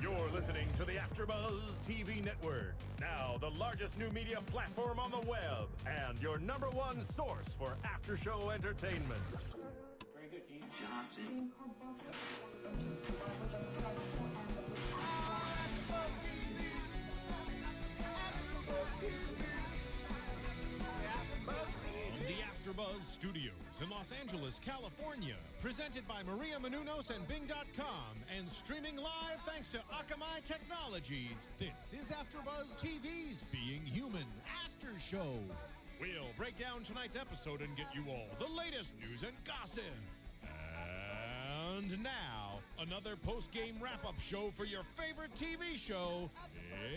You're listening to the AFTERBUZZ TV network, now the largest new media platform on the web, and your #1 source for after-show entertainment. Very good, Keith Johnson. The AFTERBUZZ Studios in Los Angeles, California, presented by Maria Menounos and Bing.com, and streaming live thanks to Akamai Technologies. This is AFTERBUZZ TV's Being Human After Show. We'll break down tonight's episode and get you all the latest news and gossip. And now, another post-game wrap-up show for your favorite TV show.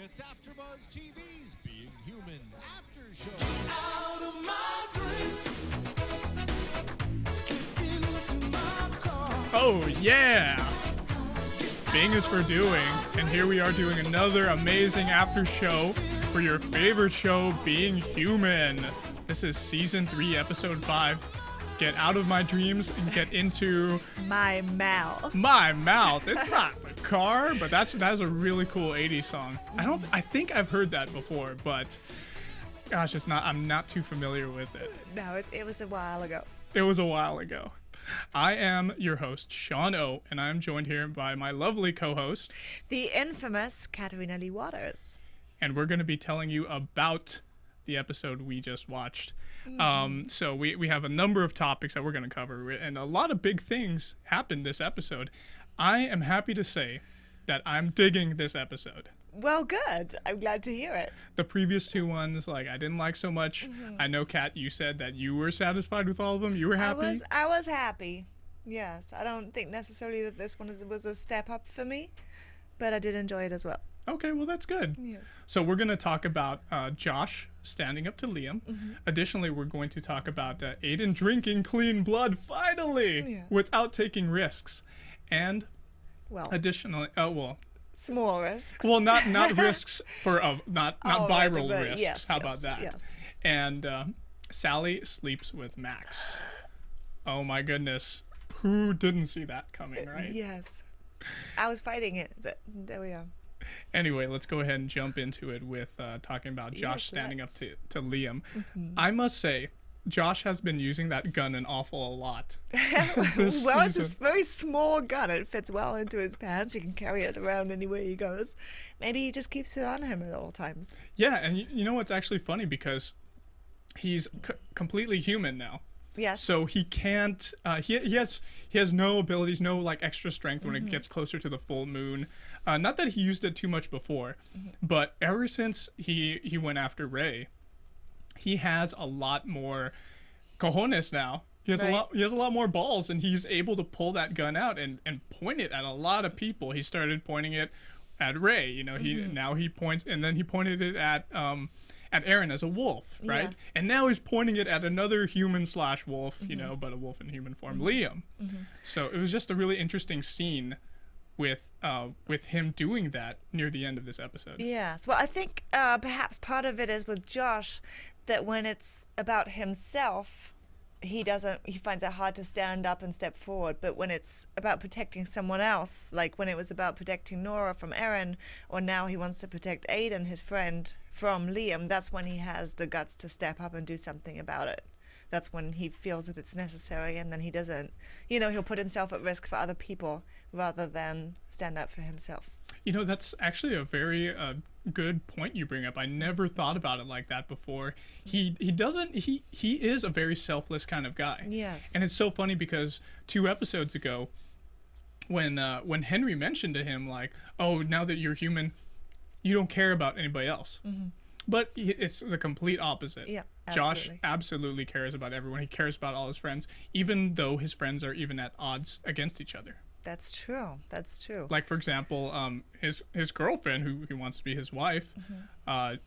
It's AFTERBUZZ TV's Being Human After Show. Out of my dreams, get into my car. Oh yeah! Bing is for doing, and here we are doing another amazing after show for your favorite show, Being Human. This is season 3, episode 5. Get out of my dreams and get into my mouth. My mouth. It's not the car, but that's a really cool 80s song. I think I've heard that before, but gosh, I'm not too familiar with it. No, it was a while ago. It was a while ago. I am your host, Sean O, and I'm joined here by my lovely co-host, the infamous Katarina Lee Waters. And we're going to be telling you about the episode we just watched. So we have a number of topics that we're going to cover, and a lot of big things happened this episode. I am happy to say that I'm digging this episode. Well, good. I'm glad to hear it. The previous 2 ones, I didn't like so much. I know, Kat, you said that you were satisfied with all of them. You were happy? I was happy. Yes. I don't think necessarily that this one was a step up for me, but I did enjoy it as well. Okay, well, that's good. Yes. So we're going to talk about Josh standing up to Liam. Additionally, we're going to talk about Aidan drinking clean blood, finally, without taking risks. And additionally, small risks. Well, not risks for, not viral risks. Yes, How about that? Yes. And Sally sleeps with Max. Oh my goodness. Who didn't see that coming, right? Yes. I was fighting it, but there we are. Anyway, let's go ahead and jump into it with talking about Josh standing up to Liam. I must say, Josh has been using that gun an awful lot. Well, it's a very small gun. It fits well into his pants. He can carry it around anywhere he goes. Maybe he just keeps it on him at all times. Yeah, and you know what's actually funny, because he's completely human now. Yes. So he can't. He has no abilities, no extra strength when it gets closer to the full moon. Not that he used it too much before, but ever since he went after Ray, he has a lot more cojones now. He has a lot more balls, and he's able to pull that gun out and point it at a lot of people. He started pointing it at Ray. He points, and then he pointed it at Erin as a wolf, right? Yes. And now he's pointing it at another human/wolf, but a wolf in human form, Liam. So it was just a really interesting scene with him doing that near the end of this episode. Yes. Well, I think perhaps part of it is with Josh that when it's about himself, he finds it hard to stand up and step forward. But when it's about protecting someone else, like when it was about protecting Nora from Erin, or now he wants to protect Aidan, his friend, from Liam, that's when he has the guts to step up and do something about it. That's when he feels that it's necessary, and then he doesn't, he'll put himself at risk for other people rather than stand up for himself. That's actually a very good point you bring up. I never thought about it like that before. He is a very selfless kind of guy. Yes. And it's so funny because 2 episodes ago, when Henry mentioned to him, oh, now that you're human, you don't care about anybody else. But it's the complete opposite. Yeah, Josh absolutely cares about everyone. He cares about all his friends, even though his friends are even at odds against each other. That's true. That's true. Like, for example, his girlfriend, who wants to be his wife, Nora,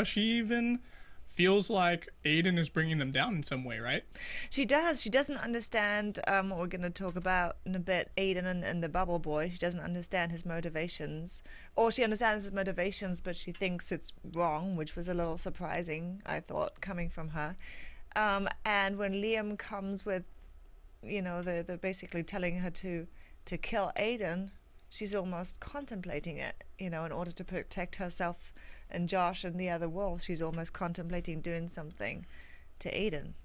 she even feels like Aidan is bringing them down in some way, right? She does. She doesn't understand what we're going to talk about in a bit, Aidan and the bubble boy. She doesn't understand his motivations. Or she understands his motivations, but she thinks it's wrong, which was a little surprising, I thought, coming from her. And when Liam comes with, they're basically telling her to kill Aidan, she's almost contemplating it, in order to protect herself and Josh and the other wolves. She's almost contemplating doing something to Aidan.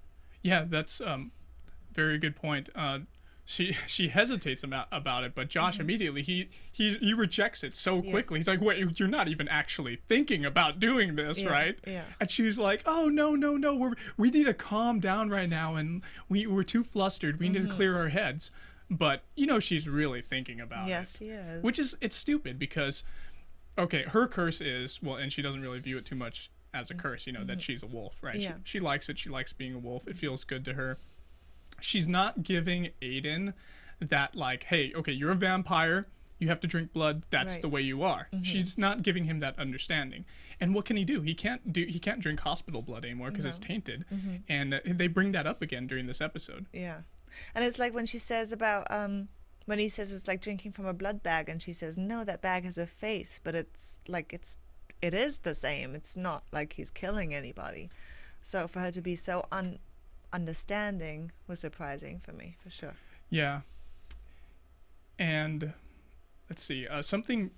Yeah, that's very good point. She hesitates about it, but Josh immediately he rejects it so quickly. He's like, "Wait, you're not even actually thinking about doing this, right?" Yeah. And she's like, "Oh no, we need to calm down right now, and we're too flustered. We need to clear our heads." But she's really thinking about it. Yes, she is. Which is, it's stupid because, okay, her curse is, well, and she doesn't really view it too much as a curse, that she's a wolf, right? Yeah. She likes it. She likes being a wolf. It feels good to her. She's not giving Aidan that, like, hey, okay, you're a vampire. You have to drink blood. That's Right. the way you are. She's not giving him that understanding. And what can he do? He can't drink hospital blood anymore because it's tainted. And they bring that up again during this episode. Yeah. And it's like when she says about, when he says it's like drinking from a blood bag, and she says, no, that bag has a face, but it's like, it is the same. It's not like he's killing anybody. So for her to be so understanding was surprising for me, for sure. Yeah. And let's see, something,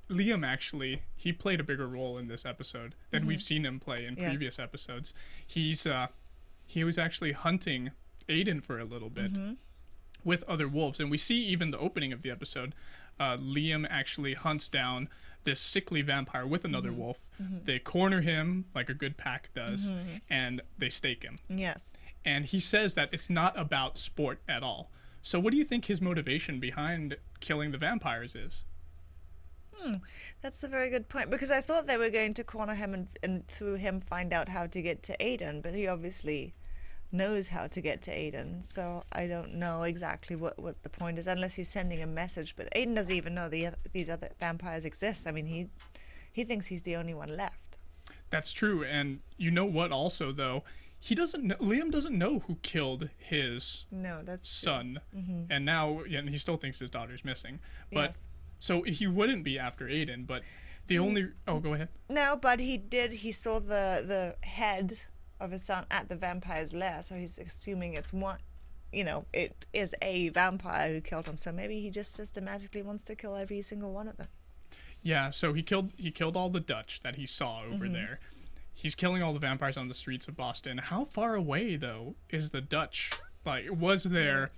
Liam actually, he played a bigger role in this episode than we've seen him play in previous episodes. He was actually hunting Aidan for a little bit with other wolves, and we see even the opening of the episode, Liam actually hunts down this sickly vampire with another wolf. They corner him like a good pack does, and they stake him. Yes. And he says that it's not about sport at all. So what do you think his motivation behind killing the vampires is? That's a very good point, because I thought they were going to corner him and through him find out how to get to Aidan, but he obviously knows how to get to Aidan, so I don't know exactly what the point is, unless he's sending a message. But Aidan doesn't even know these other vampires exist. I mean, he thinks he's the only one left. That's true. And you know what also, though? Liam doesn't know who killed his son. And now he still thinks his daughter's missing. But so he wouldn't be after Aidan, but the only... Oh, go ahead. No, but he saw the head of his son at the vampire's lair, so he's assuming it's one, it is a vampire who killed him. So maybe he just systematically wants to kill every single one of them. Yeah, so he killed all the Dutch that he saw over there. He's killing all the vampires on the streets of Boston. How far away, though, is the Dutch? Like, was their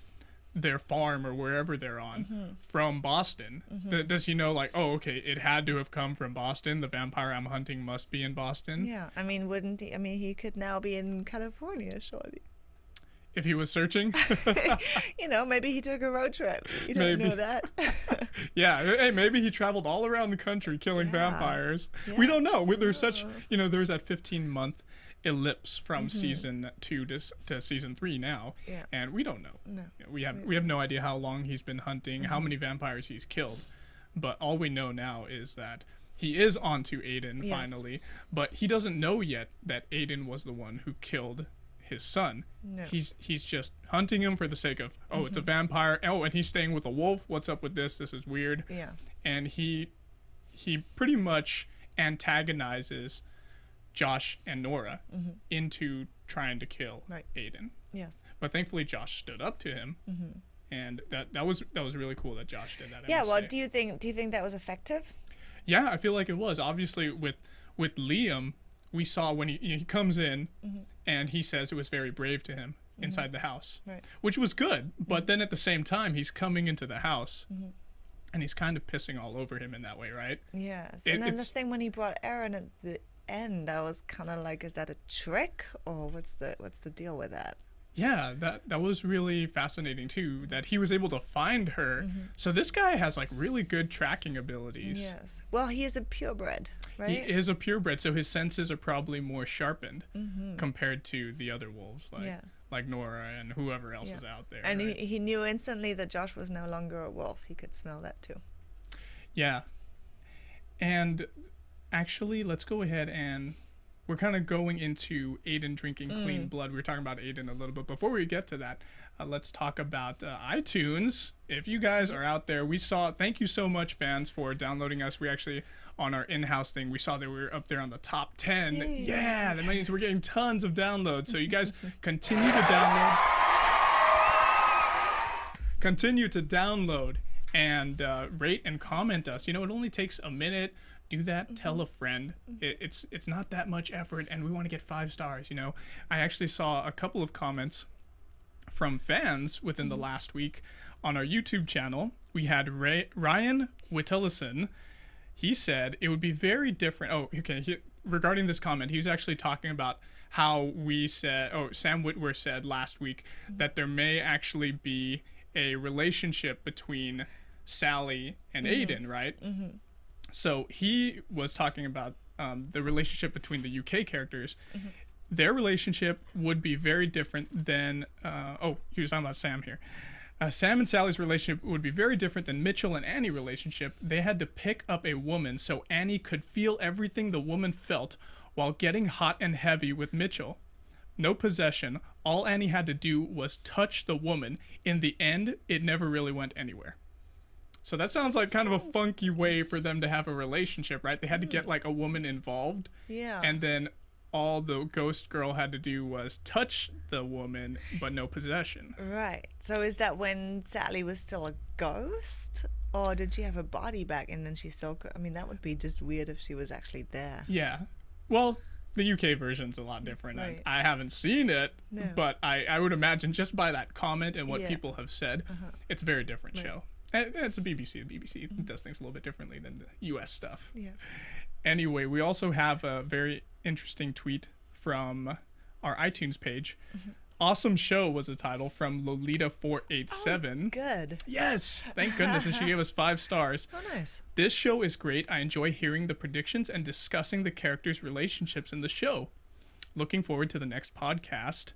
farm or wherever they're on from Boston? Does he know, like, oh, okay, it had to have come from Boston. The vampire I'm hunting must be in Boston. Yeah, I mean, wouldn't he? I mean, he could now be in California, surely. If he was searching? Maybe he took a road trip. You don't know that. Yeah, hey, maybe he traveled all around the country killing vampires. Yeah, we don't know. There's such, there's that 15-month ellipse from season 2 to season 3 now, and we don't know. No. We have no idea how long he's been hunting, how many vampires he's killed, but all we know now is that he is onto Aidan finally, but he doesn't know yet that Aidan was the one who killed his son. No. He's just hunting him for the sake of, it's a vampire. Oh, and he's staying with a wolf. What's up with this? This is weird. Yeah. And he pretty much antagonizes Josh and Nora into trying to kill Aidan. Yes. But thankfully Josh stood up to him. And that was really cool that Josh did that. Yeah, well, do you think that was effective? Yeah, I feel like it was. Obviously with Liam, we saw when he comes in and he says it was very brave to him inside the house, which was good. But then at the same time, he's coming into the house and he's kind of pissing all over him in that way, right? Yes. And then the thing when he brought Erin at the end, I was kind of like, is that a trick, or what's the deal with that? Yeah, that was really fascinating too, that he was able to find her. So this guy has like really good tracking abilities. Yes. Well, he is a purebred, right? He is a purebred, so his senses are probably more sharpened compared to the other wolves, like Nora and whoever else is out there. And he knew instantly that Josh was no longer a wolf. He could smell that too. Yeah. And actually, let's go ahead and we're kind of going into Aidan drinking clean blood. We were talking about Aidan a little bit. Before we get to that, let's talk about iTunes. If you guys are out there, thank you so much, fans, for downloading us. We actually, on our in-house thing, we saw that we were up there on the top 10. Yeah, that means we're getting tons of downloads. So you guys continue to download. and rate and comment us. You know, it only takes a minute. Do that. Tell a friend. It's not that much effort, and we want to get 5 stars. You know, I actually saw a couple of comments from fans within the last week on our YouTube channel. We had Ryan Wittellison. He said it would be very different. Oh, okay. Regarding this comment, he was actually talking about how we said, Sam Witwer said last week that there may actually be a relationship between Sally and Aidan, right? So he was talking about the relationship between the UK characters. Their relationship would be very different than, he was talking about Sam here. Sam and Sally's relationship would be very different than Mitchell and Annie's relationship. They had to pick up a woman so Annie could feel everything the woman felt while getting hot and heavy with Mitchell. No possession. All Annie had to do was touch the woman. In the end, it never really went anywhere. So that sounds like kind of a funky way for them to have a relationship, right? They had to get like a woman involved. Yeah. And then all the ghost girl had to do was touch the woman, but no possession. Right. So is that when Sally was still a ghost? Or did she have her body back and then she still... I mean, that would be just weird if she was actually there. Yeah. Well, the UK version's a lot different. Right. I haven't seen it, No. but I would imagine just by that comment and what people have said, it's a very different show. It's a BBC. The BBC does things a little bit differently than the US stuff. Yes. Anyway, we also have a very interesting tweet from our iTunes page. Awesome Show was the title from Lolita487. Good. Yes, thank goodness, and she gave us 5 stars. Oh, nice. This show is great. I enjoy hearing the predictions and discussing the characters' relationships in the show. Looking forward to the next podcast.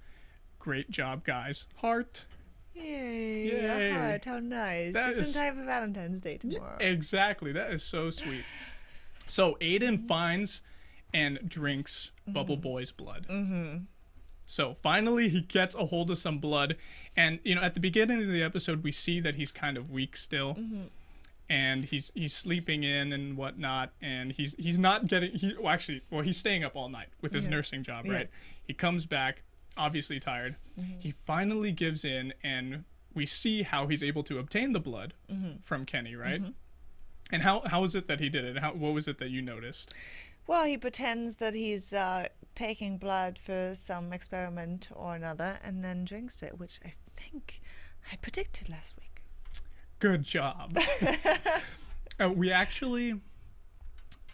Great job, guys. Heart. Yay. Yay. A heart. How nice. That Just is- in time for Valentine's Day tomorrow. Exactly. That is so sweet. So Aidan finds and drinks Bubble Boy's blood. So finally he gets a hold of some blood. And, you know, at the beginning of the episode, we see that he's kind of weak still. And he's sleeping in and whatnot. And he's not getting... he's staying up all night with his nursing job, right? Yes. He comes back, obviously tired. He finally gives in, and we see how he's able to obtain the blood from Kenny, right? And how is it that he did it? What was it that you noticed? Well, he pretends that he's taking blood for some experiment or another and then drinks it, which I think I predicted last week. Good job. We actually...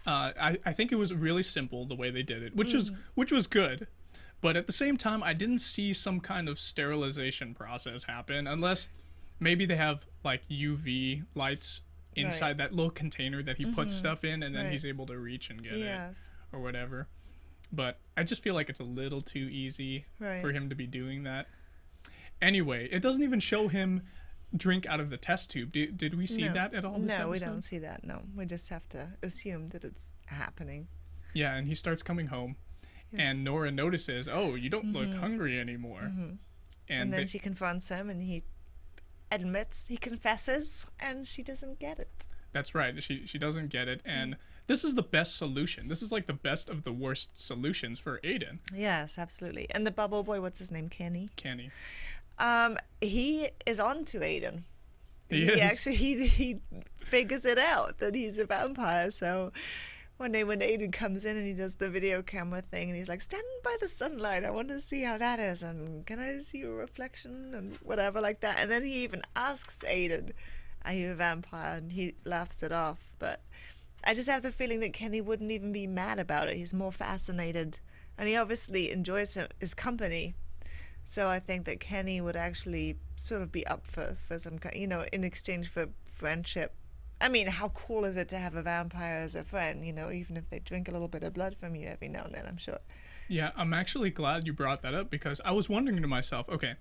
I think it was really simple the way they did it, which was good. But at the same time, I didn't see some kind of sterilization process happen, unless maybe they have like UV lights inside that little container that he puts stuff in, and then he's able to reach and get it or whatever. But I just feel like it's a little too easy for him to be doing that. Anyway, it doesn't even show him drink out of the test tube. Did we see that at all this No, we episode? don't see that, no. We just have to assume that it's happening. Yeah, and he starts coming home, and Nora notices, oh, you don't look hungry anymore. And then she confronts him, and he admits, he confesses, and she doesn't get it. That's right. She doesn't get it, and this is the best solution. This is like the best of the worst solutions for Aidan. Yes, absolutely. And the bubble boy, what's his name? Kenny? Kenny. He is on to Aidan. He is. Actually, he figures it out that he's a vampire, so... One day when Aidan comes in and he does the video camera thing and he's like, stand by the sunlight, I want to see how that is, and can I see your reflection and whatever like that. And then he even asks Aidan, are you a vampire? And he laughs it off. But I just have the feeling that Kenny wouldn't even be mad about it. He's more fascinated, and he obviously enjoys his company. So I think that Kenny would actually sort of be up for some kind, in exchange for friendship. I mean, how cool is it to have a vampire as a friend, even if they drink a little bit of blood from you every now and then, I'm sure. Yeah, I'm actually glad you brought that up, because I was wondering to myself, okay,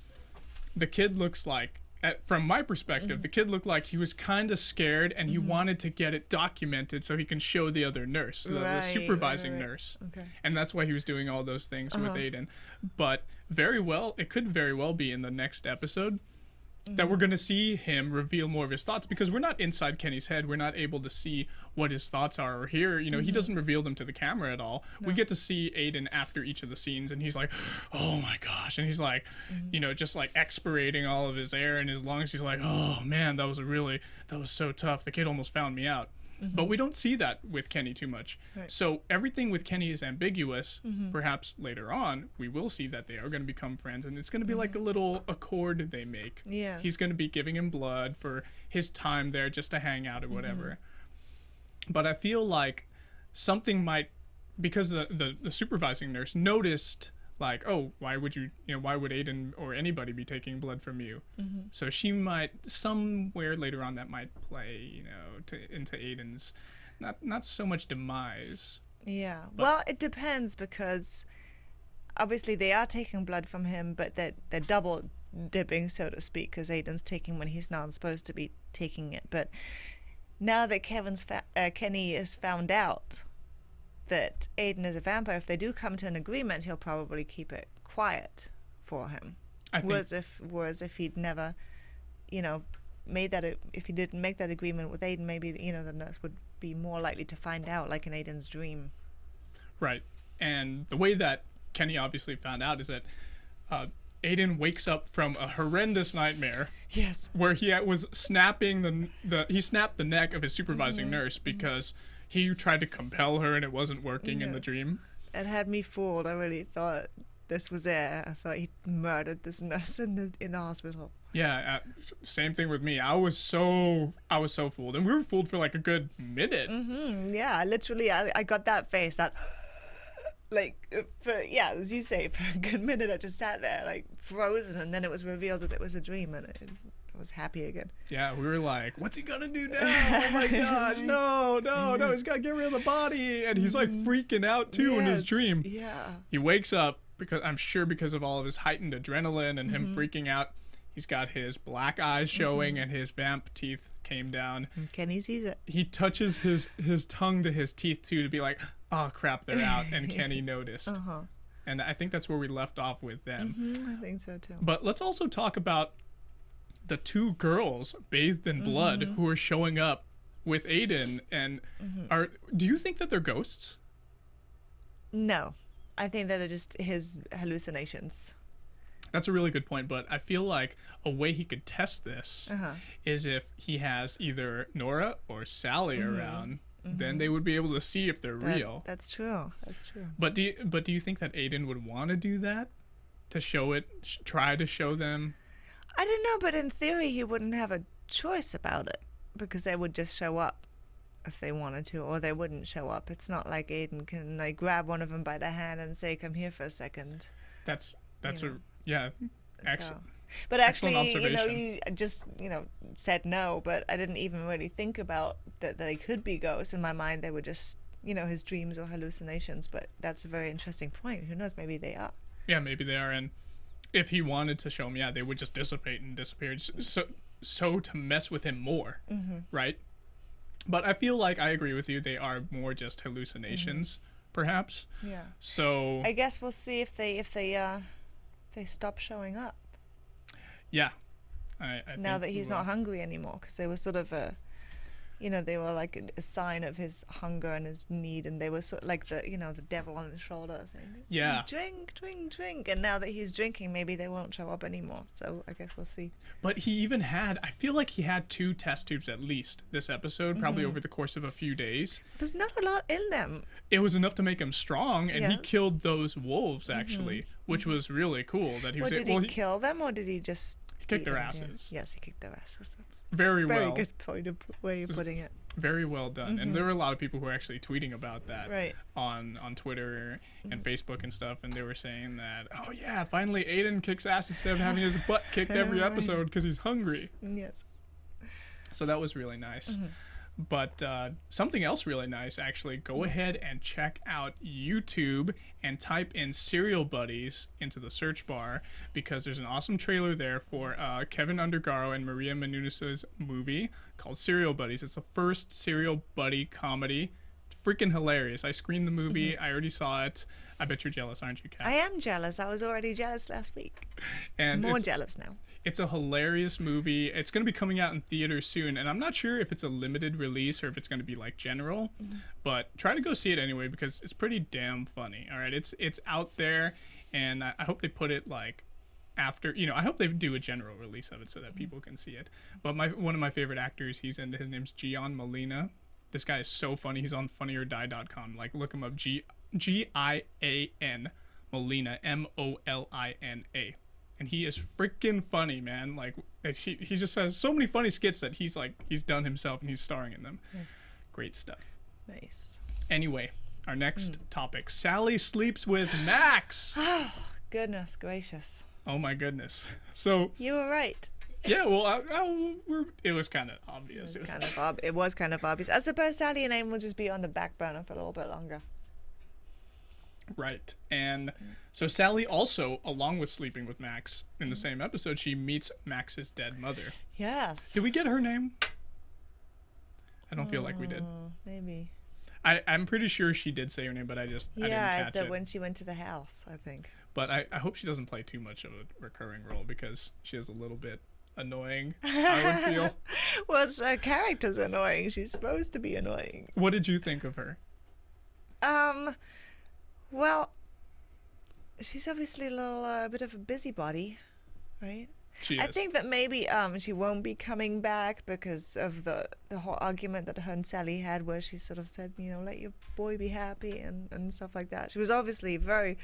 the kid looks like, from my perspective, the kid looked like he was kind of scared, and he wanted to get it documented so he can show the other nurse, the supervising nurse. Okay. And that's why he was doing all those things with Aidan. But it could very well be in the next episode that we're going to see him reveal more of his thoughts, because we're not inside Kenny's head. We're not able to see what his thoughts are or hear. You know, he doesn't reveal them to the camera at all. No. We get to see Aidan after each of the scenes, and he's like, oh my gosh. And he's like, you know, just like expirating all of his air in his lungs. He's like, oh man, that was so tough. The kid almost found me out. But we don't see that with Kenny too much. Right. So everything with Kenny is ambiguous. Perhaps later on, we will see that they are going to become friends, and it's going to be like a little accord they make. Yeah. He's going to be giving him blood for his time there just to hang out or whatever. But I feel like something might, because the supervising nurse noticed, like, oh, why would Aidan or anybody be taking blood from you? So she might, somewhere later on, that might play, you know, into Aidan's not so much demise. Yeah. Well, it depends, because obviously they are taking blood from him, but they're double dipping, so to speak, because Aidan's taking when he's not supposed to be taking it. But now that Kenny has found out that Aidan is a vampire, if they do come to an agreement, he'll probably keep it quiet for him. Whereas if he'd never, you know, if he didn't make that agreement with Aidan, maybe, you know, the nurse would be more likely to find out, like in Aidan's dream. Right. And the way that Kenny obviously found out is that Aidan wakes up from a horrendous nightmare. Yes. Where he was snapping he snapped the neck of his supervising nurse because he tried to compel her and it wasn't working in the dream. It had me fooled. I really thought this was it. I thought he murdered this nurse in the hospital. Yeah, same thing with me. I was so fooled, and we were fooled for like a good minute. Yeah, literally, I got that face, that like as you say, for a good minute I just sat there like frozen, and then it was revealed that it was a dream, and I was happy again. Yeah, we were like, what's he gonna do now? Oh my gosh, no, he's gotta get rid of the body. And he's like freaking out too in his dream. Yeah. He wakes up, because of all of his heightened adrenaline and him freaking out. He's got his black eyes showing and his vamp teeth came down. Kenny sees it. He touches his tongue to his teeth too, to be like, oh crap, they're out. And Kenny noticed. And I think that's where we left off with them. I think so too. But let's also talk about the two girls bathed in blood who are showing up with Aidan, and do you think that they're ghosts? No, I think that they're just his hallucinations. That's a really good point, but I feel like a way he could test this is if he has either Nora or Sally around, then they would be able to see if they're real. That's true. But do you think that Aidan would want to do that, to show it, try to show them? I don't know, but in theory he wouldn't have a choice about it, because they would just show up if they wanted to, or they wouldn't show up. It's not like Aidan can like grab one of them by the hand and say, "Come here for a second." That's excellent. But actually, you know, you just said no, but I didn't even really think about that they could be ghosts. In my mind, they were just his dreams or hallucinations. But that's a very interesting point. Who knows? Maybe they are. Yeah, maybe they are. And if he wanted to show them, they would just dissipate and disappear. So to mess with him more, right? But I feel like I agree with you. They are more just hallucinations, perhaps. Yeah. So I guess we'll see if they stop showing up. Yeah. I now that he's not hungry anymore, because they were sort of they were like a sign of his hunger and his need, and they were sort of like the devil on the shoulder thing. Yeah. Drink, and now that he's drinking, maybe they won't show up anymore. So I guess we'll see. But I feel like he had 2 test tubes at least this episode, probably over the course of a few days. There's not a lot in them. It was enough to make him strong, and he killed those wolves actually, which was really cool. That he was. Did he kill them, or did he just? He kicked their asses. Yes, he kicked their asses. That's very good way of putting it. Very well done. And there were a lot of people who were actually tweeting about that on Twitter and Facebook and stuff, and they were saying that, oh yeah, finally Aidan kicks ass instead of having his butt kicked every episode because he's hungry. Yes. So that was really nice. But something else really nice, actually, go ahead and check out YouTube and type in Serial Buddies into the search bar, because there's an awesome trailer there for Kevin Undergaro and Maria Menounos' movie called Serial Buddies. It's the first serial buddy comedy. Freaking hilarious. I screened the movie. I already saw it. I bet you're jealous, aren't you, Kat? I am jealous. I was already jealous last week. And more jealous now. It's a hilarious movie. It's going to be coming out in theaters soon, and I'm not sure if it's a limited release or if it's going to be like general, but try to go see it anyway because it's pretty damn funny. All right, it's out there, and I hope they put it like after, I hope they do a general release of it so that people can see it. But one of my favorite actors, his name's Gian Molina. This guy is so funny. He's on funnyordie.com. Like, look him up. Gian Molina, Molina. And he is freaking funny, man. Like, he just has so many funny skits that he's done himself and he's starring in them. Nice. Great stuff. Nice. Anyway, our next topic. Sally sleeps with Max. Goodness gracious. Oh my goodness. So You were right. yeah, well, it was kind of obvious. It was kind of obvious. I suppose Sally and Aidan will just be on the back burner for a little bit longer. Right. And so Sally also, along with sleeping with Max in the same episode, she meets Max's dead mother. Yes. Did we get her name? I don't feel like we did. Maybe. I'm pretty sure she did say her name, but I didn't catch it. When she went to the house, I think. But I hope she doesn't play too much of a recurring role because she is a little bit annoying, I would feel. Well, her character's annoying. She's supposed to be annoying. What did you think of her? Well, she's obviously a bit of a busybody, right? She I is. think that maybe she won't be coming back because of the whole argument that her and Sally had where she sort of said, let your boy be happy and stuff like that. She was obviously a very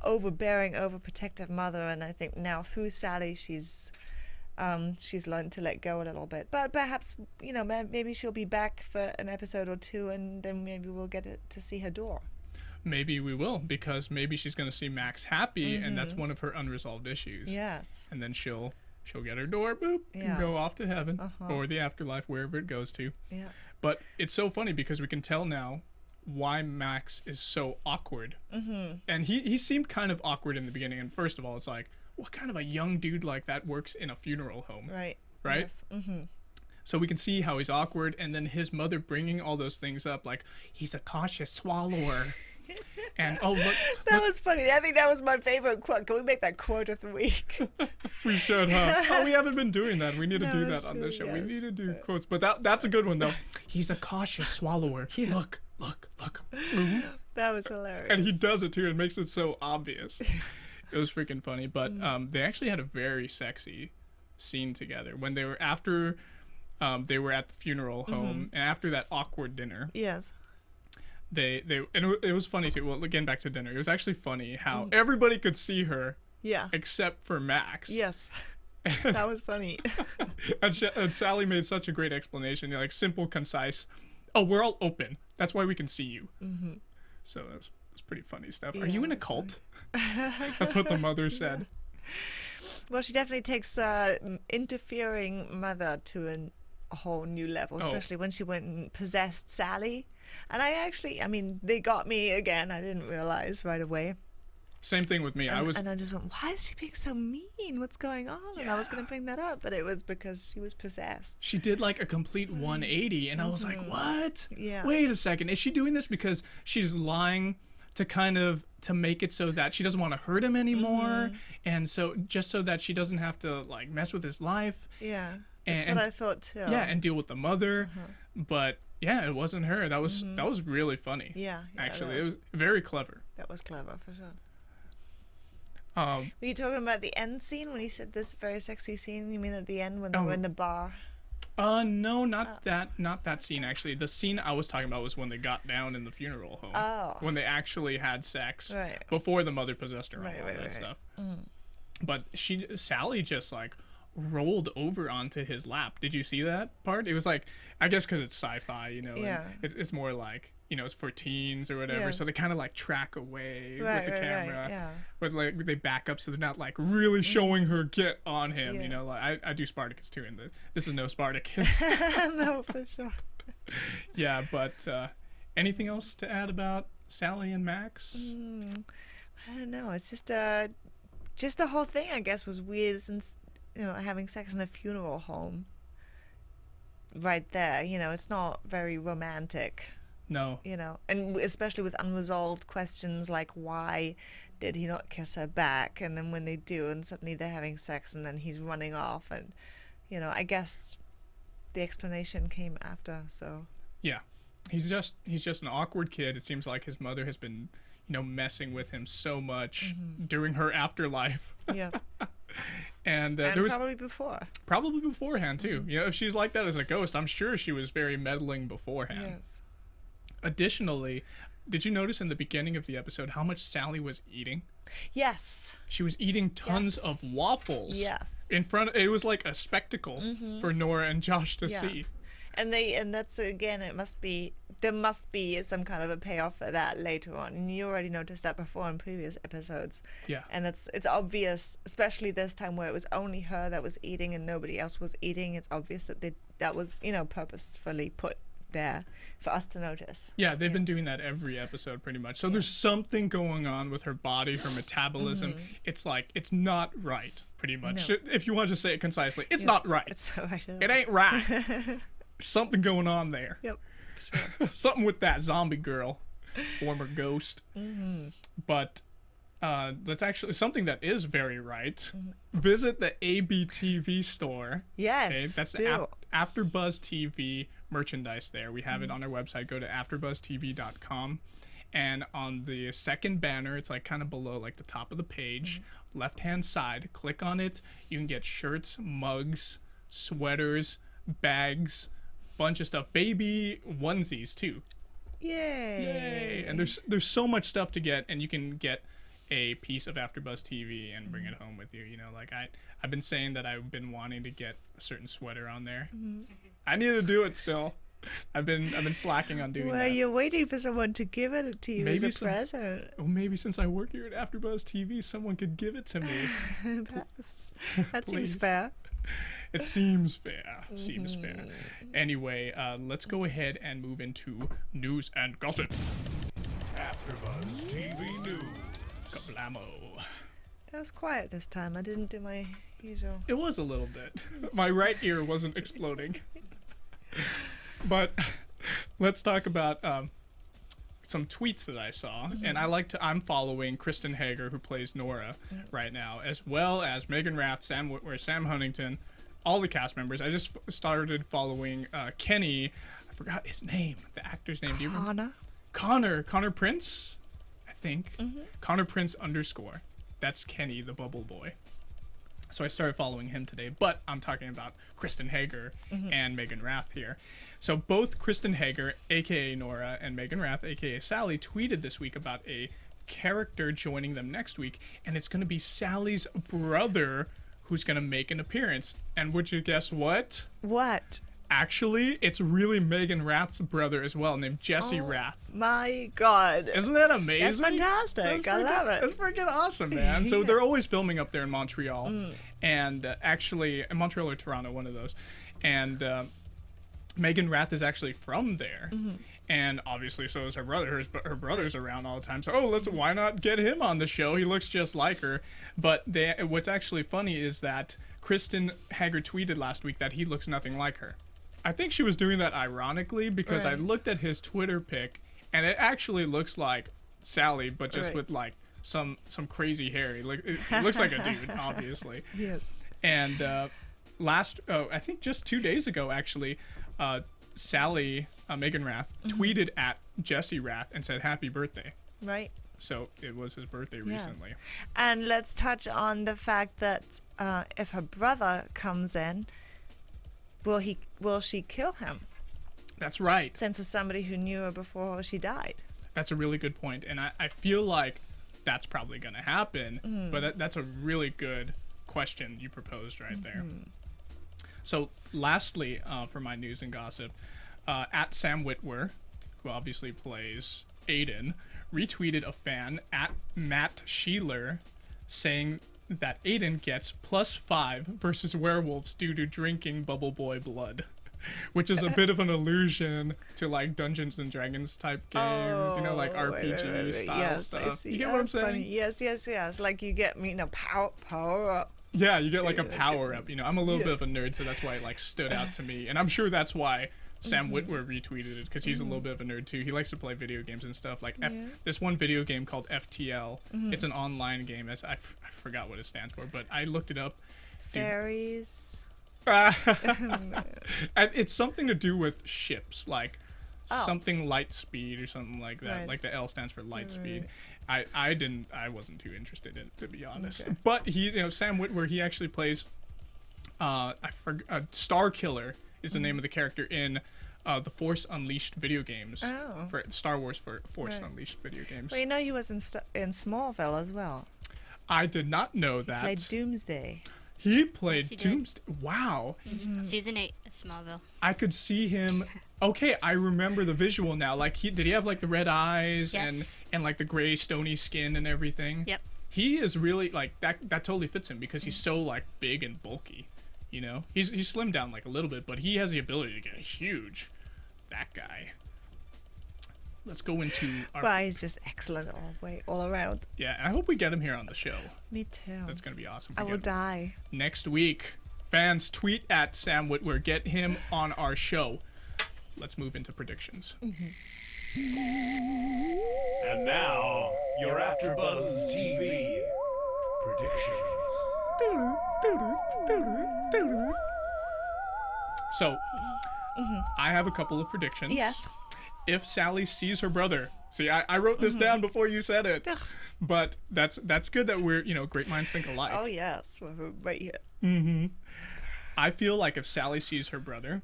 overbearing, overprotective mother, and I think now through Sally she's learned to let go a little bit. But perhaps, maybe she'll be back for an episode or two and then maybe we'll get to see her door. Maybe we will, because maybe she's going to see Max happy, and that's one of her unresolved issues. Yes. And then she'll get her door, boop, and go off to heaven or the afterlife, wherever it goes to. Yes. But it's so funny because we can tell now why Max is so awkward. And he seemed kind of awkward in the beginning. And first of all, it's like, what kind of a young dude like that works in a funeral home? Right. Right? Yes. So we can see how he's awkward, and then his mother bringing all those things up, like, he's a cautious swallower. And look, that was funny. I think that was my favorite quote. Can we make that quote of the week? We should, huh? We haven't been doing that. We need to do that on this show. We need to do quotes, but that's a good one though. He's a cautious swallower. Look. That was hilarious. And he does it too. It makes it so obvious. It was freaking funny. But they actually had a very sexy scene together when they were they were at the funeral home and after that awkward dinner. Yes. It was funny too. Well, again, back to dinner. It was actually funny how everybody could see her. Yeah. Except for Max. Yes. That was funny. and Sally made such a great explanation. Like, simple, concise. Oh, we're all open. That's why we can see you. So it was pretty funny stuff. Are you in a cult? That's what the mother said. Well, she definitely takes interfering mother to a whole new level, especially when she went and possessed Sally. And they got me again. I didn't realize right away. Same thing with me. And I just went, why is she being so mean? What's going on? Yeah. And I was going to bring that up, but it was because she was possessed. She did like a complete 180, and I was like, what? Yeah. Wait a second. Is she doing this because she's lying to make it so that she doesn't want to hurt him anymore? And so just so that she doesn't have to like mess with his life? Yeah. That's what I thought too. Yeah, and deal with the mother. But yeah, it wasn't her. That was really funny. Yeah, actually, it was very clever. That was clever for sure. Were you talking about the end scene when you said this very sexy scene? You mean at the end when they were in the bar? No, not that scene actually. The scene I was talking about was when they got down in the funeral home. Oh. When they actually had sex. Right. Before the mother possessed her and all that right. stuff. But Sally just like rolled over onto his lap. Did you see that part? It was like, I guess because it's sci-fi, Yeah. and it's more like, it's for teens or whatever. Yes. So they kind of like track away with the camera. Right, yeah. But like they back up so they're not like really showing her get on him. Yes. Like I do Spartacus too, and this is no Spartacus. No, for sure. Yeah, but anything else to add about Sally and Max? I don't know. It's just the whole thing, I guess, was weird since having sex in a funeral home. Right there, it's not very romantic. No. You know, and especially with unresolved questions like why did he not kiss her back, and then when they do and suddenly they're having sex and then he's running off, and you know, I guess the explanation came after. So Yeah. He's just an awkward kid. It seems like his mother has been, you know, messing with him so much during her afterlife. yes. And, And there was probably beforehand too. You know, if she's like that as a ghost, I'm sure she was very meddling beforehand. Yes. Additionally, did you notice in the beginning of the episode how much Sally was eating? Yes. She was eating tons Yes. of waffles. Yes. In front, it was like a spectacle for Nora and Josh to Yeah. see. And that's again, there must be some kind of a payoff for that later on. And you already noticed that before in previous episodes. Yeah. And it's obvious, especially this time where it was only her that was eating and nobody else was eating. It's obvious that that was, you know, purposefully put there for us to notice. Yeah, they've been doing that every episode pretty much. So there's something going on with her body, her metabolism. It's like, it's not right, pretty much. No. If you want to say it concisely, it's Yes, not right. It's not right. It ain't right. Something going on there. Yep. Sure. Something with that zombie girl, former ghost. But that's actually something that is very right. Visit the ABTV store. Yes. Okay? That's the do. AfterBuzz TV merchandise there. We have it on our website. Go to AfterBuzzTV.com. And on the second banner, it's like kind of below like the top of the page, left-hand side, click on it. You can get shirts, mugs, sweaters, bags, bunch of stuff, baby onesies too. Yay. And there's so much stuff to get, and you can get a piece of AfterBuzz TV and bring it home with you. You know, like I've been saying that I've been wanting to get a certain sweater on there. I need to do it still. I've been slacking on doing Well, that. you're waiting for someone to give it to you as Maybe a some- present. Well, maybe since I work here at AfterBuzz TV, someone could give it to me. Perhaps. That seems Please. fair. It seems fair. Seems fair. Anyway, let's go ahead and move into news and gossip. AfterBuzz TV News. Kablamo. That was quiet this time. I didn't do my usual. It was a little bit. My right ear wasn't exploding. But let's talk about some tweets that I saw, and I'm following Kristen Hager, who plays Nora right now, as well as Megan Rath, Sam Witwer, Sam Huntington, all the cast members. I just started following Kenny. I forgot his name, the actor's name. Do you remember? Connor Prince, I think. Connor Prince _ That's Kenny, the Bubble Boy. So I started following him today, but I'm talking about Kristen Hager and Megan Rath here. So both Kristen Hager, aka Nora, and Megan Rath, aka Sally, tweeted this week about a character joining them next week, and it's going to be Sally's brother who's going to make an appearance. And would you guess what? What? Actually, it's really Megan Rath's brother as well, named Jesse Rath. My God. Isn't that amazing? That's fantastic. I love it. That's freaking awesome, man. So Yeah. they're always filming up there in Montreal, and actually, in Montreal or Toronto, one of those. And Megan Rath is actually from there, and obviously so is her brother. Her brother's around all the time. So why not get him on the show? He looks just like her. But what's actually funny is that Kristen Hager tweeted last week that he looks nothing like her. I think she was doing that ironically because I Right. looked at his Twitter pic, and it actually looks like Sally, but just Right. with like some crazy hair. He looks like a dude, obviously. Yes. And I think just 2 days ago, actually, Sally, Megan Rath, tweeted at Jesse Rath and said happy birthday. Right. So it was his birthday recently. And let's touch on the fact that if her brother comes in, will she kill him? That's right. Since it's somebody who knew her before she died. That's a really good point. And I feel like that's probably going to happen. But that's a really good question you proposed right there. So lastly, for my news and gossip, at Sam Witwer, who obviously plays Aidan, retweeted a fan at Matt Sheeler saying that Aidan gets +5 versus werewolves due to drinking Bubble Boy blood, which is a bit of an allusion to like Dungeons and Dragons type games, you know, like RPG style yes, stuff. I see. You get what I'm saying? Funny. Yes. Like you get me, power up. Yeah, you get like a power up. You know, I'm a little bit of a nerd, so that's why it like stood out to me, and I'm sure that's why Sam Witwer retweeted it because he's a little bit of a nerd too. He likes to play video games and stuff. Like this one video game called FTL. It's an online game. I forgot what it stands for, but I looked it up. Fairies. It's something to do with ships, like something light speed or something like that. Right. Like the L stands for light speed. I wasn't too interested in it, to be honest. Okay. But Sam Witwer, he actually plays Star Killer is the name of the character in the Force Unleashed video games. For Star Wars for Force Unleashed video games. Well, he was in Smallville as well. I did not know that. He played Doomsday. He played Doomsday. Wow. Season 8 of Smallville. I could see him. Okay, I remember the visual now. Like, did he have like the red eyes and like the gray stony skin and everything? Yep. He is really like that. That totally fits him because he's so like big and bulky. He's slimmed down like a little bit, but he has the ability to get huge. That guy. Let's go into our... Well, he's just excellent all around. Yeah, I hope we get him here on the show. Me too. That's going to be awesome. I will die. Next week, fans tweet at Sam Witwer. Get him on our show. Let's move into predictions. And now, your AfterBuzz TV predictions. So, I have a couple of predictions. Yes. If Sally sees her brother, see, I wrote this down before you said it, but that's good that we're great minds think alike. Oh yes, we're right here. I feel like if Sally sees her brother,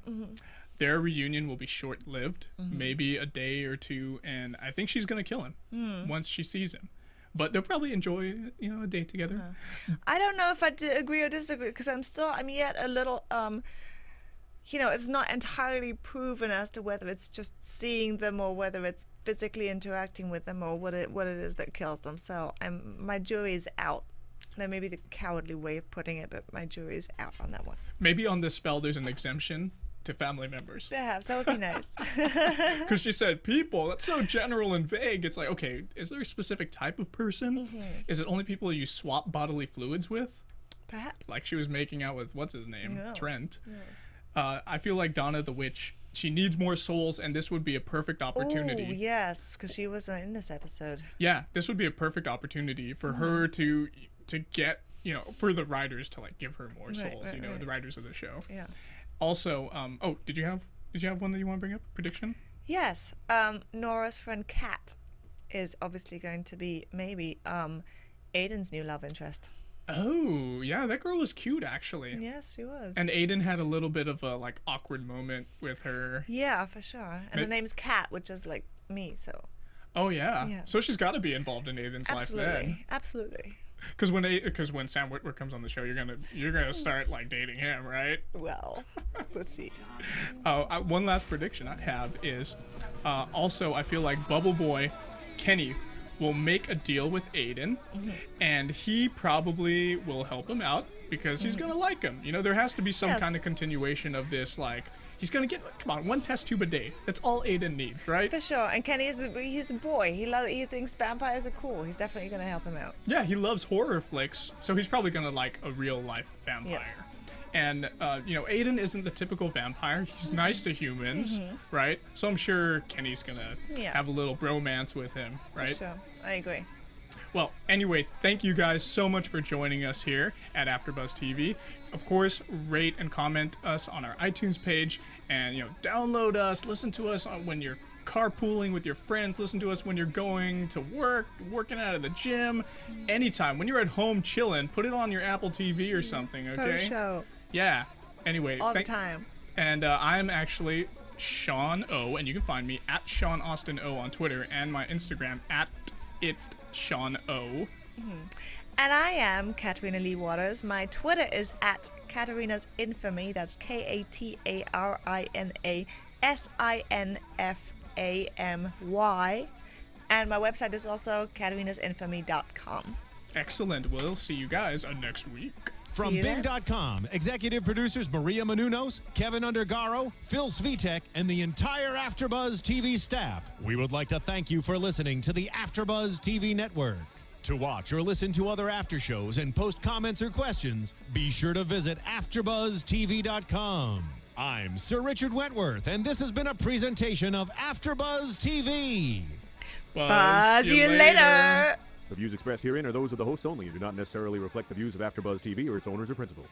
their reunion will be short-lived, maybe a day or two, and I think she's gonna kill him once she sees him. But they'll probably enjoy a day together. I don't know if I agree or disagree because I'm yet a little it's not entirely proven as to whether it's just seeing them or whether it's physically interacting with them or what it is that kills them. So my jury's out. That may be the cowardly way of putting it, but my jury's out on that one. Maybe on this spell there's an exemption to family members. Perhaps, that would be nice. Because she said people, that's so general and vague. It's like, okay, is there a specific type of person? Is it only people you swap bodily fluids with? Perhaps. Like she was making out with, what's his name? Yes. Trent. Yes. I feel like Donna the Witch, she needs more souls, and this would be a perfect opportunity. Oh, yes, because she wasn't in this episode. Yeah, this would be a perfect opportunity for her to get, for the writers to like give her more souls, the writers of the show. Yeah. Also, did you have one that you want to bring up? Prediction? Yes. Nora's friend Kat is obviously going to be maybe Aidan's new love interest. Oh, yeah, that girl was cute, actually. Yes, she was. And Aidan had a little bit of a, like, awkward moment with her. Yeah, for sure. And her name's Kat, which is like me, so. Oh, yeah. Yeah. So she's got to be involved in Aidan's life then. Absolutely. Because when Sam Witwer comes on the show, you're gonna start, like, dating him, right? Well, let's see. One last prediction I have is, also, I feel like Bubble Boy Kenny will make a deal with Aidan, and he probably will help him out because he's gonna like him. There has to be some kind of continuation of this. Like he's gonna get one test tube a day. That's all Aidan needs, right? For sure. And Kenny he's a boy. He thinks vampires are cool. He's definitely gonna help him out. Yeah, he loves horror flicks, so he's probably gonna like a real life vampire. Yes. And Aidan isn't the typical vampire. He's nice to humans, right? So I'm sure Kenny's gonna have a little bromance with him, right? For sure, I agree. Well, anyway, thank you guys so much for joining us here at AfterBuzz TV. Of course, rate and comment us on our iTunes page, and download us, listen to us when you're carpooling with your friends, listen to us when you're going to work, working out of the gym, anytime. When you're at home chilling, put it on your Apple TV or something, okay? For sure. Yeah. Anyway. All the time. And I'm actually Sean O, and you can find me at Sean Austin O on Twitter, and my Instagram at ItSeanO. And I am Katarina Lee Waters. My Twitter is at Katarina's Infamy. That's KatarinaSinfamy. And my website is also katarinasinfamy.com. Excellent. We'll see you guys next week. From Bing.com, executive producers Maria Menounos, Kevin Undergaro, Phil Svitek, and the entire AfterBuzz TV staff, we would like to thank you for listening to the AfterBuzz TV network. To watch or listen to other after shows and post comments or questions, be sure to visit AfterBuzzTV.com. I'm Sir Richard Wentworth, and this has been a presentation of AfterBuzz TV. Buzz you later. The views expressed herein are those of the hosts only and do not necessarily reflect the views of AfterBuzz TV or its owners or principals.